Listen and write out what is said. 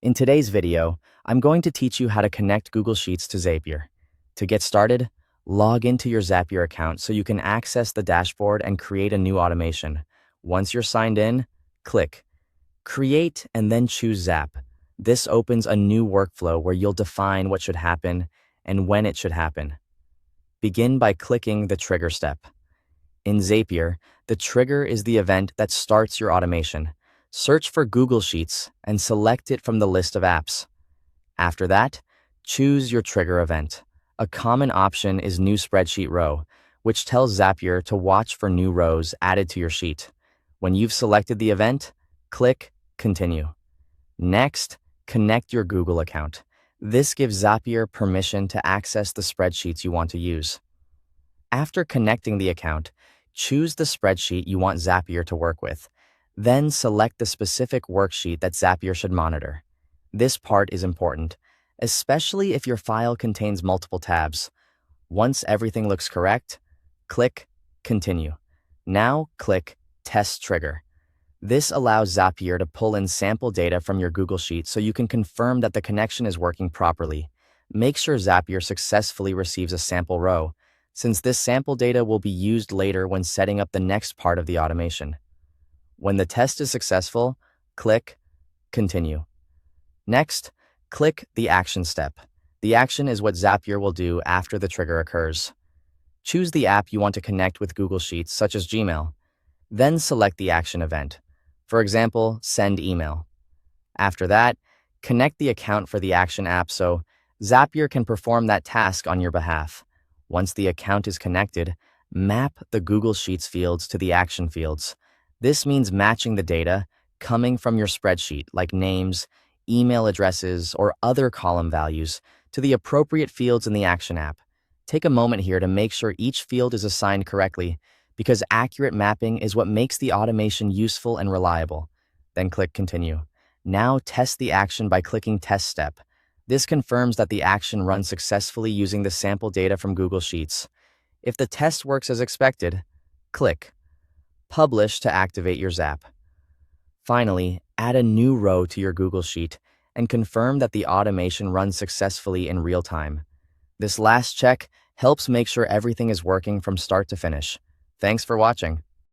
In today's video, I'm going to teach you how to connect Google Sheets to Zapier. To get started, log into your Zapier account so you can access the dashboard and create a new automation. Once you're signed in, click Create and then choose Zap. This opens a new workflow where you'll define what should happen and when it should happen. Begin by clicking the trigger step. In Zapier, the trigger is the event that starts your automation. Search for Google Sheets and select it from the list of apps. After that, choose your trigger event. A common option is New Spreadsheet Row, which tells Zapier to watch for new rows added to your sheet. When you've selected the event, click Continue. Next, connect your Google account. This gives Zapier permission to access the spreadsheets you want to use. After connecting the account, choose the spreadsheet you want Zapier to work with. Then select the specific worksheet that Zapier should monitor. This part is important, especially if your file contains multiple tabs. Once everything looks correct, click Continue. Now click Test Trigger. This allows Zapier to pull in sample data from your Google Sheet so you can confirm that the connection is working properly. Make sure Zapier successfully receives a sample row, since this sample data will be used later when setting up the next part of the automation. When the test is successful, click Continue. Next, click the Action step. The action is what Zapier will do after the trigger occurs. Choose the app you want to connect with Google Sheets, such as Gmail. Then select the action event. For example, send email. After that, connect the account for the action app so Zapier can perform that task on your behalf. Once the account is connected, map the Google Sheets fields to the action fields. This means matching the data coming from your spreadsheet, like names, email addresses, or other column values, to the appropriate fields in the action app. Take a moment here to make sure each field is assigned correctly, because accurate mapping is what makes the automation useful and reliable. Then click Continue. Now test the action by clicking Test Step. This confirms that the action runs successfully using the sample data from Google Sheets. If the test works as expected, click Publish to activate your Zap. Finally, add a new row to your Google Sheet and confirm that the automation runs successfully in real time. This last check helps make sure everything is working from start to finish. Thanks for watching.